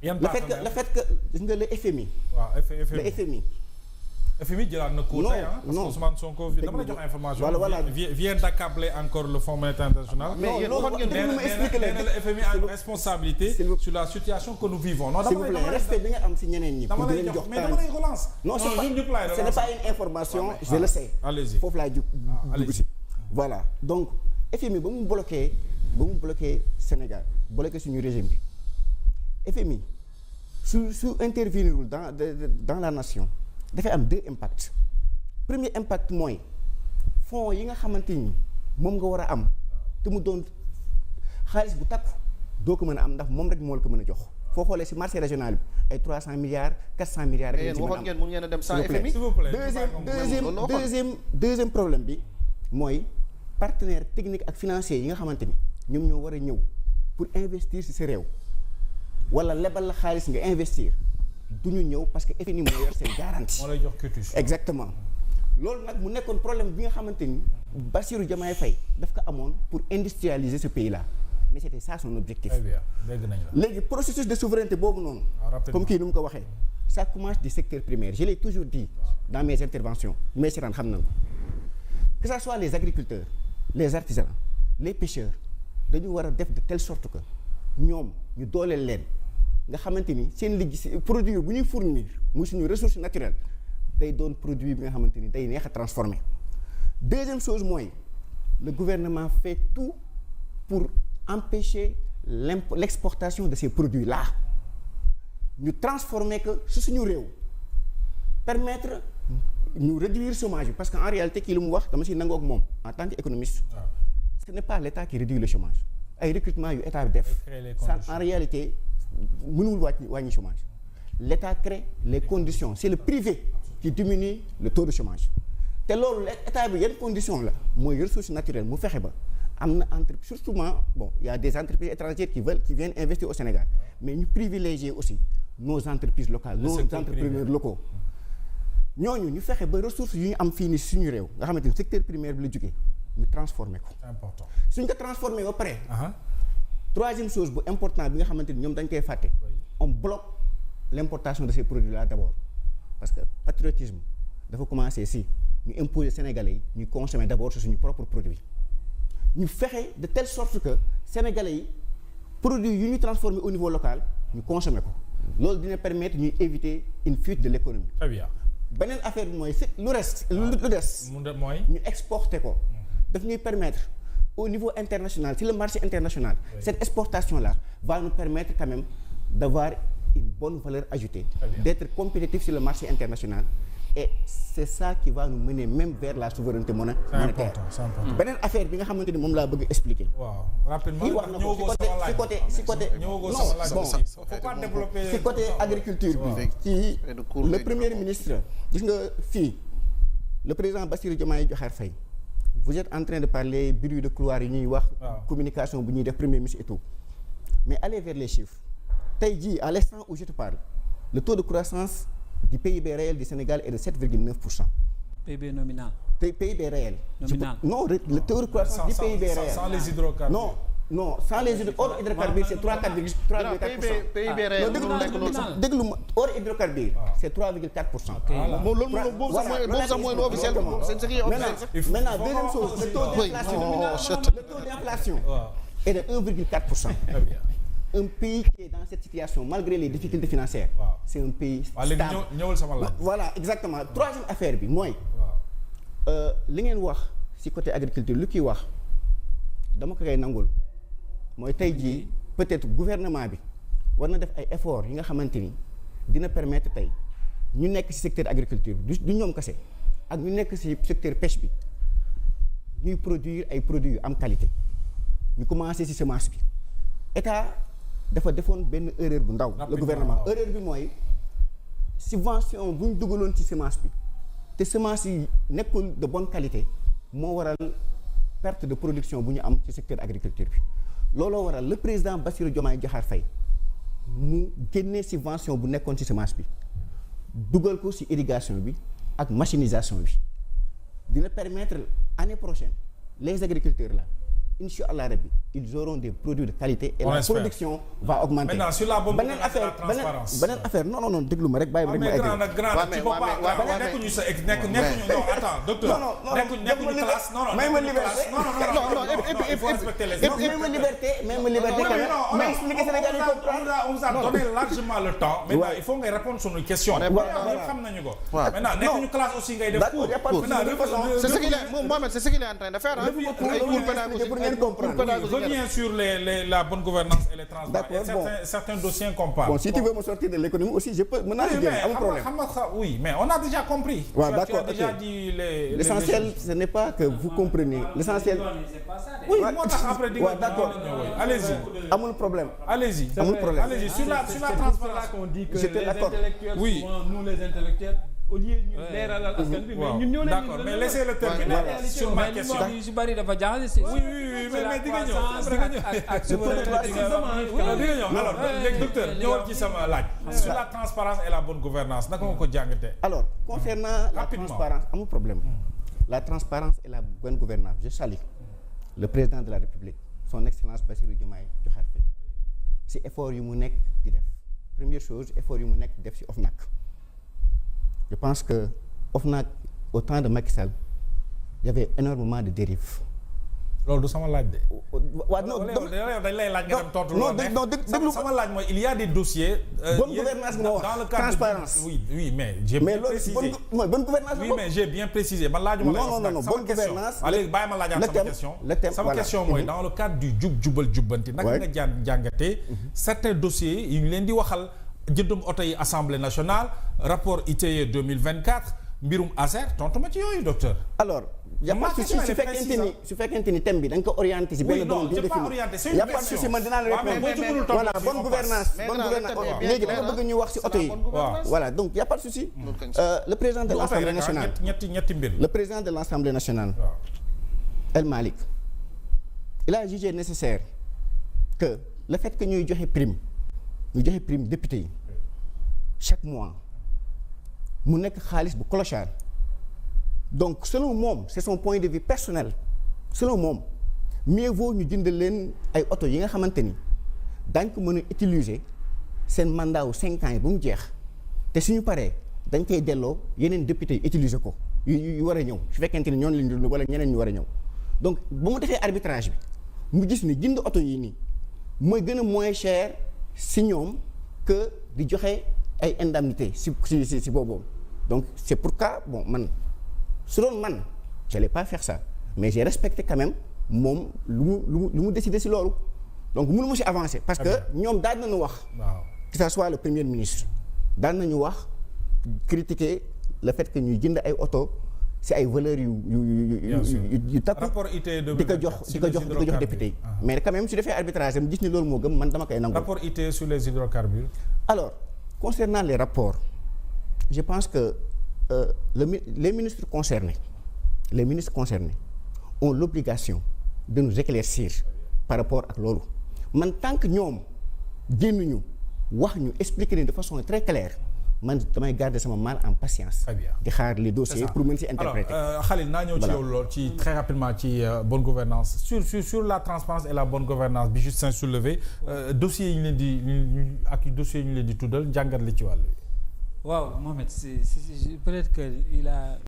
yan partenaires le fait que gis nga le FMI. waaw le FMI. FMI jëlaat na ko tey parce que Ousmane Sonko dama la jox information. voilà vient d'accabler encore le Fonds monétaire international. mais nee le FMI a une responsabilité sur la situation que nous vivons. non dama lay respect bi nga am si ñeneen ñi. dama lay jox mais dama lay relance. non ce n'est pas une information. je le sais. allez-y foofu laay dugg si. voilà donc FMI ba mu bloqué Sénégal bloqué suñu régime bi FMI su intervenirul dans la nation. dafay am deux impacts premier impact mooy fonds yi nga xamante ni moom nga war a am te mu doon xaalis bu takku doo ko mën a am ndax moom rek moo la ko mën a jox foo xoolee ci marché régional bi ay 300 milliards 400 milliards rek. waxoon ngeen mun ngeen a dem sans FMI. s'il vous plaît deuxième problème bi mooy partenaires techniques ak financiers yi nga xamante ni ñoom ñoo war a ñëw pour investir ci sa réew walla lebal la xaalis nga investir. du ñu ñëw parce que FMI moo yor seen garantie. moo lay jox quitus. exactement loolu nag mu nekkoon problème bi nga xamante ni Bassirou Diomaye Faye daf ko amoon pour industrialiser ce pays là mais c'était ça son objectif. très bien dégg nañ la. léegi processus de souveraineté boobu noonu. comme kii nu mu ko waxee. ça commence du secteur primaire je l'ai toujours dit dans mes interventions mes seetaan xam nañ ko que ça soit les agriculteurs les artisans les pêcheurs dañu war a def de telle sorte que ñoom ñu dooleel leen. nga xamante ni seen liggéey produit bu ñuy fournir muy suñu ressource naturelle day doon produit bi nga xamante ni day neex a transformer deuxième chose mooy le gouvernement fait tout pour empêcher l'exportation de ces produits là ñu transformer que su suñu réew permettre ñu réduire chômage bi parce que en réalité kii lu mu wax dama si nangoo ak moom en tant qu'économiste ce n'est pas l'État qui réduit le chômage ay recrutement yu état bi def ça en réalité mënul wàññi chômage l'État crée les conditions c'est le privé qui diminue le taux de chômage te loolu état bi yan condition la mooy ressource naturelle mu fexe ba am na entreprise surtout bon il y a des entreprises étrangères qui viennent investir au Sénégal mais ñu privilégier aussi nos entreprises locales nos entrepreneurs locaux ñooñu ñu fexe ba ressources yu ñu am fii ni suñu réew nga xamante ni secteur primaire bi la jógee ñu transformer ko. c'est important suñ ko transformer ba pare. troisième chose bu important bi nga xamante ni ñoom dañ koy fàtte. on bloque l'importation de ces produits là d'abord parce que patriotisme dafa commencer si ñu imposer Sénégalais yi ñu consommer d'abord sur suñu propre produit ñu fexe de telle sorte que Sénégalais yi produits yu ñu transformer au niveau local ñu consommer ko loolu dina permettre ñuy éviter une fuite de l'économie. Très bien. beneen affaire bi mooy lu reste lu des mooy ñu exporter ko daf ñuy permettre au niveau international sur le marché international cette exportation là va nous permettre quand même d'avoir une bonne valeur ajoutée d'être compétitif sur le marché international et c'est ça qui va nous mener même vers la souveraineté monétaire beneen affaire bi nga xamante ni moom laa bëgg expliquer waaw rapidement kii wax na ko si côté si côté agriculture bi ci le premier ministre gis nga fii le président Bassirou Diomaye Diakhar Faye vous êtes en train de parler bruit de couloir yi ñuy wax communication bu ñuy def premier ministre et tout mais allez vers les chiffres tey jii à l'instant où je te parle le taux de croissance du PIB réel du Sénégal est de 7,9%. PIB nominal. PIB réel. Nominal. Non, le taux de croissance du PIB réel. Sans les hydrocarbures. Non, sans les hydrocarbures c'est 3,4%. PIB réel déglu ma hors hydrocarbures c'est 3,4%. Boobu sax mooy lu officiel maintenant deuxième chose le taux d'inflation est de 1,4%. Très bien. Un pays qui est dans cette situation malgré les difficultés financières c'est un pays stable. ñëwal sama laaj. Voilà exactement troisième affaire bi mooy li ngeen wax ci côté agriculture lu kiy wax dama ko koy nangul mooy tey jii peut-être gouvernement bi war na def ay efforts yi nga xamante ni dina permettre tey ñu nekk ci secteur agriculture bi du ñoom kese ak ñu nekk ci secteur pêche bi ñuy produire ay produits yu am qualité ñu commencer ci semence bi état dafa defoon benn erreur bu ndaw le gouvernement erreur bi mooy subvention bu ñu dugaloon ci semence bi te semence yi nekkul de bonne qualité moo waral perte de production bu ñu am ci secteur agriculture bi looloo waral le président Bassirou Diomaye Diakhar Faye mu génnee subvention bu nekkoon ci semence bi dugal ko ci irrigation bi ak machinisation bi dina permettre année prochaine les agriculteurs là Inch'Allah rabbi ils auront des produits de qualité et la production va augmenter. Maintenant sur la bonne gouvernance et la transparence. beneen affaire non déglu ma rek bàyyi ma rek ma egg. nekkuñu sa nekkuñu non attends docteur. nekkuñu classe non may ma liberté il faut respecter les autres. may ma liberté mais expliquer Sénégal yi comprendre. on vous a donné largement le temps. maintenant il faut ngay répondre sur nos questions. xam nañu ko. maintenant nekkuñu classe aussi ngay def cours. c'est ce qu'il est Mohamed, c'est ce qu'il est en train de faire. Reviens sur la bonne gouvernance et les transparents. Certains dossiers qu'on parle. Bon, si tu veux me sortir de l'économie aussi, je peux. Oui, mais on a déjà compris. Ouais, d'accord. Tu as déjà dit l'essentiel, ce n'est pas que vous compreniez. L'essentiel. Oui, moi après dire. D'accord. Allez-y. Amul problème. Allez-y. Allez-y. Sur la transparence. On dit que les intellectuels, souvent nous les intellectuels. Au lieu ñu leeralal askan bi mais ñun ñoo leen d'accord mais laissez-le terminer sur ma question. yu si bari dafa jaxase. oui mais di nga ñëw alors léegi docteur ñëwal ci sama laaj. sur la transparence et la bonne gouvernance naka nga ko jàngatee. Alors concernant la transparence amul problème. La transparence et la bonne gouvernance je salue le président de la République son excellence Bassirou Diomaye Diakhar Faye si effort yu mu nekk di def première chose effort yu mu nekk di def si OFNAC. Je pense que OFNAC au temps de Macky Sall il y avait énormément de dérives. loolu du sama laaj de. waaw non dañ lay laaj nga dem tontu non déglu sama laaj mooy il y a des dossiers. bonne gouvernance nga wax dans le cadre transparence oui mais j'ai bien précisé bonne gouvernance oui mais j'ai bien précisé man laajuma la non bonne gouvernance. allez bàyyi ma laajaat sama question. sama question mooy dans le cadre du jubal jubbanti. naka nga jàngatee certains dossiers yu ñu leen di waxal. jëndum oto yi assemblée nationale rapport ITIE 2024 mbirum ASER tontu ma ci yooyu docteur. alors y' a pas de souci su fekkente ni thème bi da nga ko orienté si benn domaine bi défini y' a pas de souci man dinaa la répondre voilà bonne gouvernance léegi da nga bëgg ñu wax si oto yi. voilà donc y' a pas de souci. le président de l' assemblée nationale ñetti mbir le président de l' assemblée nationale. El Malick il a jugé nécessaire que le fait que ñuy joxe prime député yi chaque mois mu nekk xaalis bu clochard donc selon moom c'est son point de vue personnel selon moom mieux vaut ñu jëndal leen ay oto yi nga xamante ni dañ ko mën a utiliser seen mandat wu 5 ans yi ba mu jeex te suñu paree dañ koy delloo yeneen député yi utiliser ko yu war a ñëw su fekkente ni ñoon lañ dund wala ñeneen ñu war a ñëw donc ba mu defee arbitrage bi mu gis ni jënd oto yi nii mooy gën a moins cher si ñoom que di joxe ay indemnité si boobu donc c'est pourquoi bon man su doon man j'allais pas faire ça mais j'ai respecté quand même moom lu mu décidé si loolu donc mënu ma si avancer parce que ñoom daan nañu wax que ça soit le premier ministre daan nañu wax critiquer le fait que ñuy jënd ay oto si ay valeurs yu takku di ko jox député yi mais quand même su defee arbitrage am gis ni loolu moo gëm man dama koy nangu. rapport ITIE sur les hydrocarbures. alors concernant les rapports je pense que les ministres concernés ont l'obligation de nous éclaircir par rapport ak loolu man tant que ñoom génnuñu wax ñu expliquer ni de façon très claire man damay garder sama mal en patience. très bien di xaar les dossiers pour mën si interpréter. alors Khalil naa ñëw ci yow lool ci très rapidement ci bonne gouvernance sur la transparence et la bonne gouvernance bi Justin soulevé dossiers yi ñu leen di ak dossiers yi ñu leen di tuddal njàngat li ci wàll. waaw Mohamed c'est peut-être que il a